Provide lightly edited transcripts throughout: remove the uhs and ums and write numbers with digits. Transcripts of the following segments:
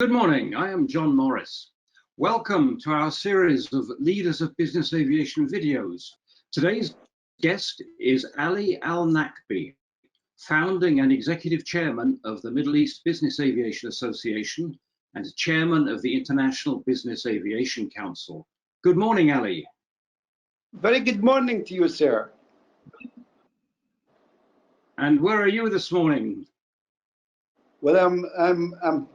Good morning, I am John Morris. Welcome to our series of Leaders of Business Aviation videos. Today's guest is Ali Alnaqbi, founding and executive chairman of the Middle East Business Aviation Association and chairman of the International Business Aviation Council. Good morning, Ali. Very good morning to you, sir. And where are you this morning? Well,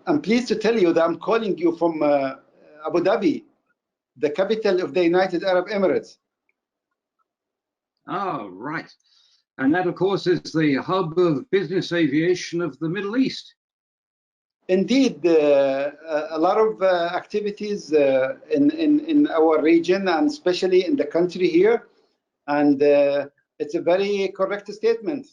I'm pleased to tell you that I'm calling you from Abu Dhabi, the capital of the United Arab Emirates. Oh, right. And that, of course, is the hub of business aviation of the Middle East. Indeed, a lot of activities in our region and especially in the country here. And it's a very correct statement.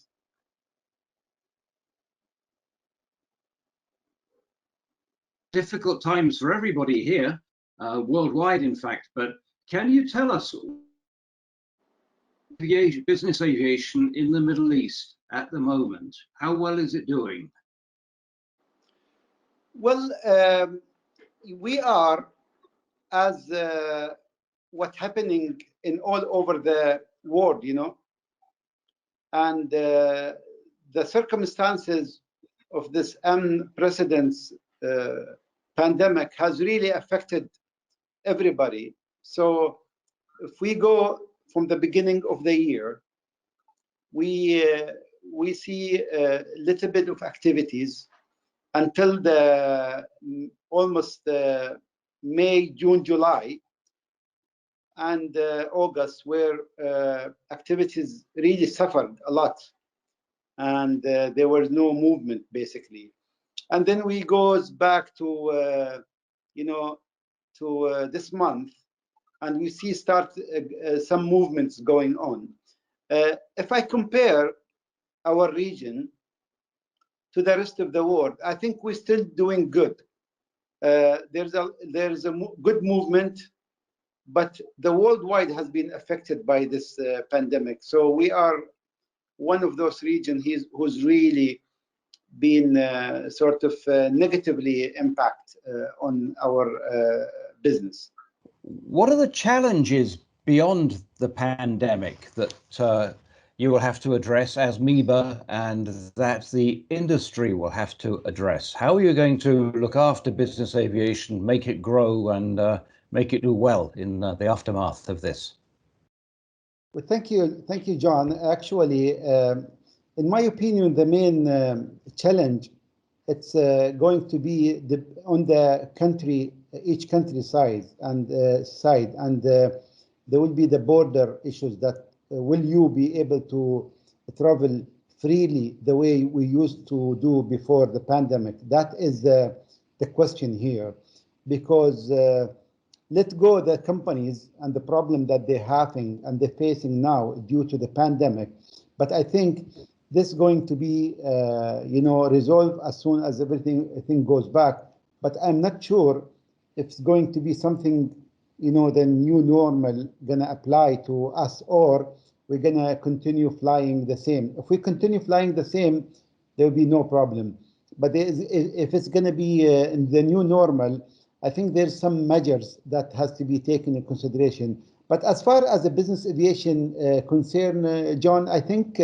Difficult times for everybody here, worldwide, in fact. But can you tell us business aviation in the Middle East at the moment? How well is it doing? Well, we are, as what's happening in all over the world, you know, and the circumstances of this unprecedented pandemic has really affected everybody. So if we go from the beginning of the year, we see a little bit of activities until the almost May, June, July, and August, where activities really suffered a lot, and there was no movement basically. And then we goes back to this month, and we see some movements going on. If I compare our region to the rest of the world, I think we're still doing good. There's a good movement, but the worldwide has been affected by this pandemic. So we are one of those regions who's really been sort of negatively impact on our business. What are the challenges beyond the pandemic that you will have to address as MEBAA and that the industry will have to address? How are you going to look after business aviation, make it grow and make it do well in the aftermath of this? Well, thank you, John. Actually, in my opinion, the main challenge it's going to be on the country, each country side, and there will be the border issues that will you be able to travel freely the way we used to do before the pandemic? That is the question here, because let go the companies and the problem that they're having and they're facing now due to the pandemic. But I think this is going to be, resolved as soon as everything goes back. But I'm not sure if it's going to be something, the new normal gonna apply to us, or we're gonna continue flying the same. If we continue flying the same, there will be no problem. But if it's gonna be in the new normal, I think there's some measures that has to be taken in consideration. But as far as the business aviation concern, John, I think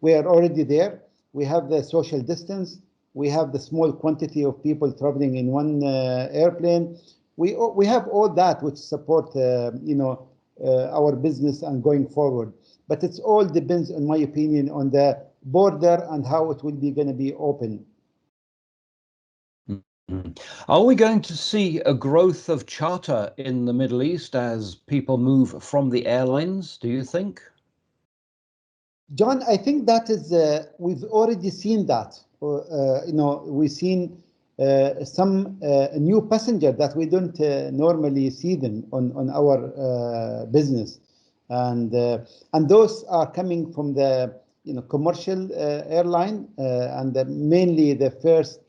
we are already there. We have the social distance. We have the small quantity of people traveling in one airplane. We have all that which support, our business and going forward. But it all depends, in my opinion, on the border and how it will be going to be open. Are we going to see a growth of charter in the Middle East as people move from the airlines, do you think? John, I think that is, we've already seen that. We've seen some new passenger that we don't normally see them on our business. And those are coming from the commercial airline and mainly the first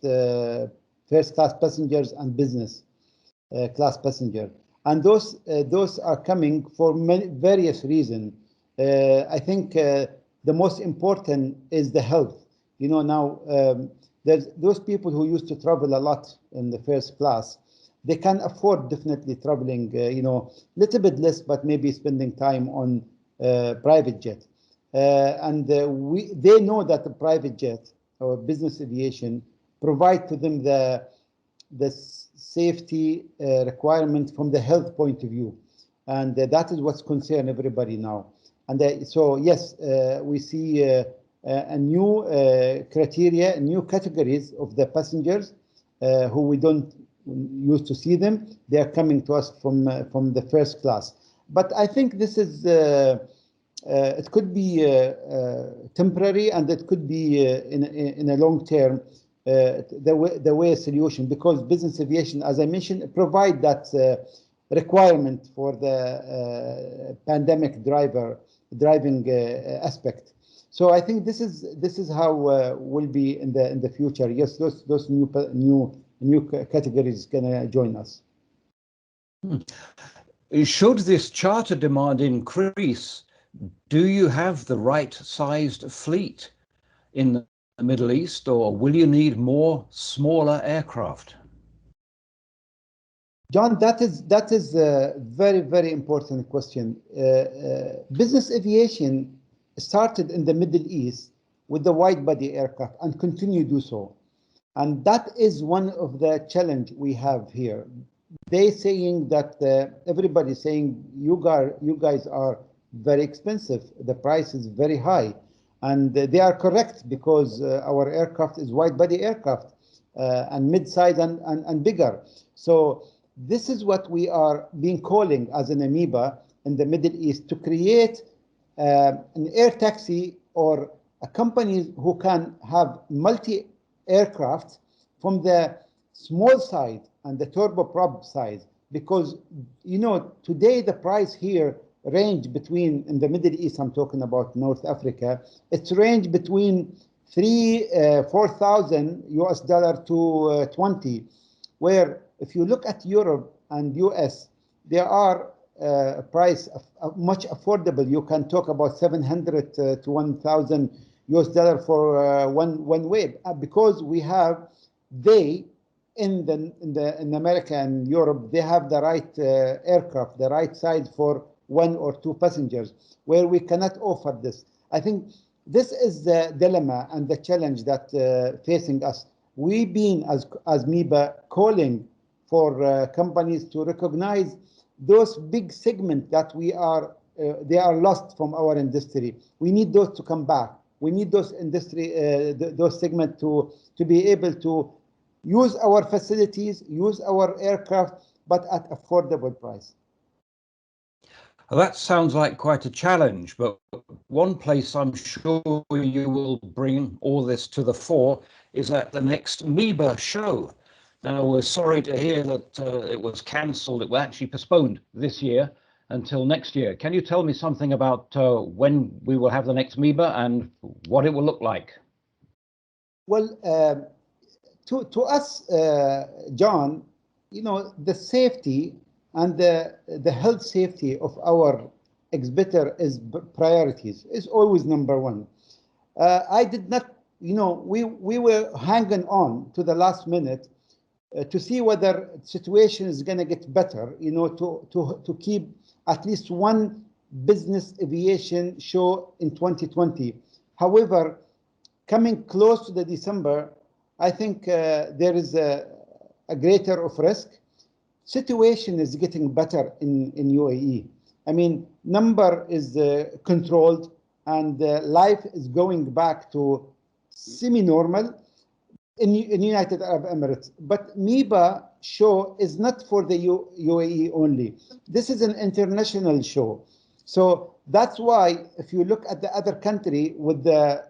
class passengers and business class passenger, and those are coming for various reasons. I think the most important is the health. Now There's those people who used to travel a lot in the first class. They can afford definitely traveling, little bit less, but maybe spending time on private jet. They know that the private jet or business aviation provide to them the safety requirement from the health point of view, and that is what's concerned everybody now. And so yes, we see a new criteria, new categories of the passengers who we don't used to see them. They are coming to us from the first class. But I think this is it could be temporary, and it could be in a long term the way a solution, because business aviation, as I mentioned, provide that requirement for the pandemic driving aspect. So I think this is how will be in the future. Yes, those new categories gonna join us. Should this charter demand increase, do you have the right sized fleet in the Middle East, or will you need more smaller aircraft? John, that is a very, very important question. Business aviation started in the Middle East with the wide-body aircraft and continue to do so. And that is one of the challenge we have here. They saying that everybody saying you guys are very expensive. The price is very high, and they are correct, because our aircraft is wide-body aircraft and mid-size and bigger. So this is what we are being calling as an MEBAA in the Middle East, to create an air taxi or a company who can have multi-aircraft from the small side and the turboprop size, because today the price here range between, in the Middle East, I'm talking about North Africa, it's range between $4,000 US to 20, where if you look at Europe and US, there are price much affordable. You can talk about 700 to 1,000 US for one way, because we have in America and Europe, they have the right aircraft, the right size for 1 or 2 passengers, where we cannot offer this. I think this is the dilemma and the challenge that facing us. We've been, as MEBAA, calling for companies to recognize those big segments that they are lost from our industry. We need those to come back. We need those those segments to be able to use our facilities, use our aircraft, but at affordable price. Well, that sounds like quite a challenge, but one place I'm sure you will bring all this to the fore is at the next MEBAA show. Now, we're sorry to hear that it was cancelled. It was actually postponed this year until next year. Can you tell me something about when we will have the next MEBAA and what it will look like? Well, to us, John, the safety and the health safety of our exhibitor is priorities, is always number one. I did not, we were hanging on to the last minute to see whether situation is going to get better, to keep at least one business aviation show in 2020. However, coming close to the December, I think there is a greater of risk. Situation is getting better in UAE. I mean, number is controlled, and life is going back to semi-normal in United Arab Emirates. But MEBAA show is not for the UAE only. This is an international show. So that's why if you look at the other country with the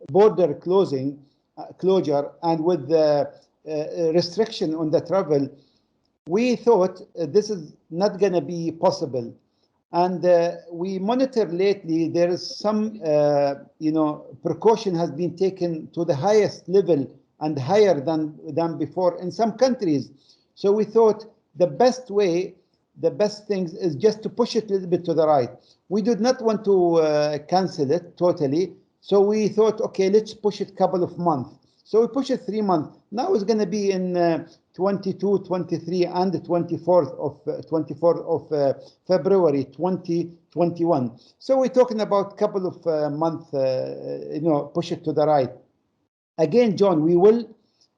border closure and with the restriction on the travel, we thought this is not going to be possible. And we monitor lately, there is some, precaution has been taken to the highest level and higher than before in some countries. So we thought the best way, the best things is just to push it a little bit to the right. We did not want to cancel it totally. So we thought, okay, let's push it a couple of months. So we push it 3 months. Now it's going to be in 22, 23, and the 24th of February 2021. So we're talking about a couple of months, push it to the right. Again, John, we will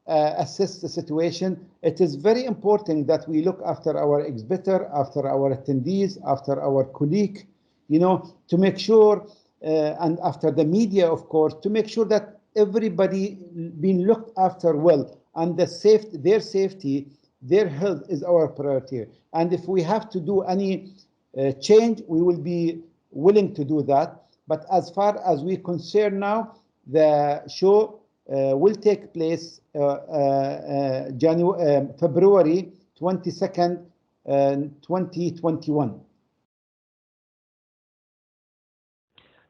assess the situation. It is very important that we look after our exhibitor, after our attendees, after our colleague, to make sure, and after the media, of course, to make sure that everybody being looked after well, and their safety, their health is our priority. And if we have to do any change, we will be willing to do that. But as far as we're concerned now, the show will take place February 22nd, 2021.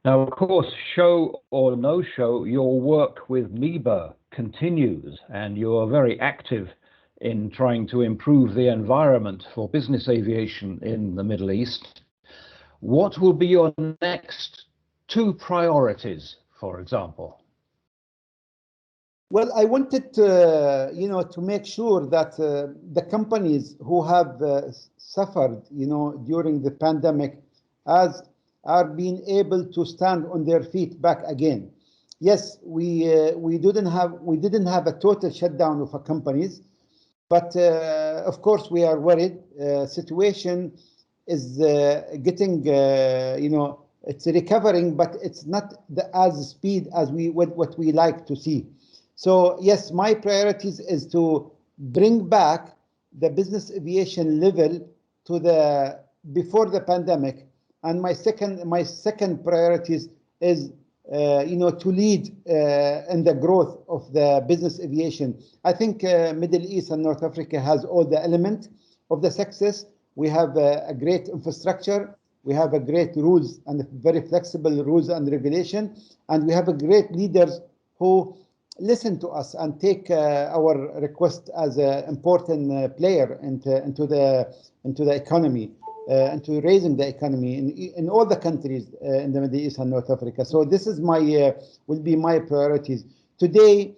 Now, of course, show or no show, your work with MEBAA continues, and you are very active in trying to improve the environment for business aviation in the Middle East. What will be your next 2 priorities, for example? Well, I wanted to, to make sure that the companies who have suffered, during the pandemic, are being able to stand on their feet back again. Yes, we didn't have a total shutdown of our companies, but of course we are worried. Situation is getting, it's recovering, but it's not as speed as what we like to see. So yes, my priorities is to bring back the business aviation level to the before the pandemic, and my second priorities is to lead in the growth of the business aviation. I think Middle East and North Africa has all the elements of the success. We have a great infrastructure. We have a great rules and very flexible rules and regulation, and we have a great leaders who listen to us and take our request as an important player into the economy, into raising the economy in all the countries in the Middle East and North Africa. So this is will be my priorities today.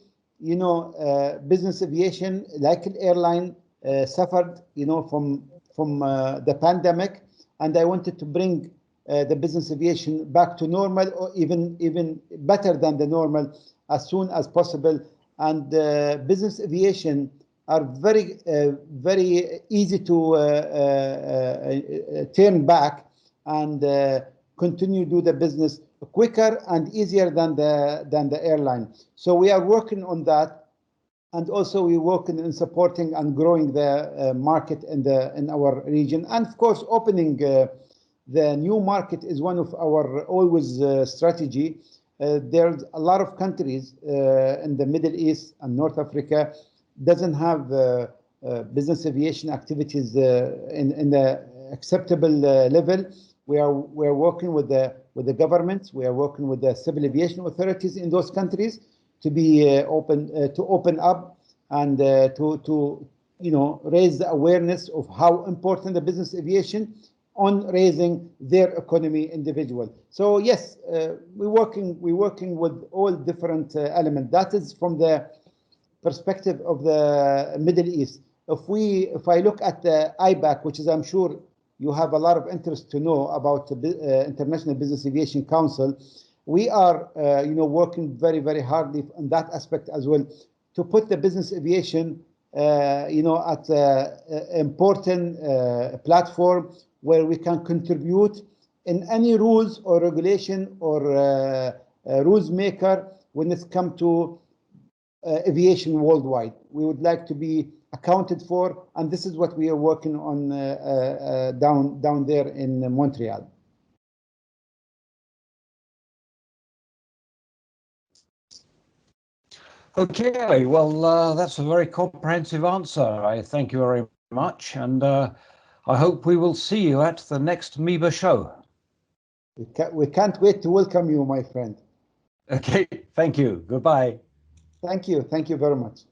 Business aviation, like an airline, suffered from the pandemic, and I wanted to bring the business aviation back to normal, or even better than the normal, as soon as possible. And business aviation are very easy to turn back and continue do the business quicker and easier than the airline. So we are working on that, and also we working in supporting and growing the market in our region, and of course opening the new market is one of our always strategy. There's a lot of countries in the Middle East and North Africa doesn't have business aviation activities in the acceptable level. We are working with the governments. We are working with the civil aviation authorities in those countries to be open up and to raise the awareness of how important the business aviation on raising their economy individual. So yes, we're working with all different elements. That is from the perspective of the Middle East. If I look at the IBAC, which is, I'm sure you have a lot of interest to know about the International Business Aviation Council, we are working very hardly on that aspect as well, to put the business aviation at an important platform where we can contribute in any rules or regulation or rules maker when it's come to aviation worldwide. We would like to be accounted for, and this is what we are working on down there in Montreal. Okay, well, that's a very comprehensive answer. I thank you very much, and I hope we will see you at the next MEBAA show. We can't wait to welcome you, my friend. Okay, thank you. Goodbye. Thank you very much.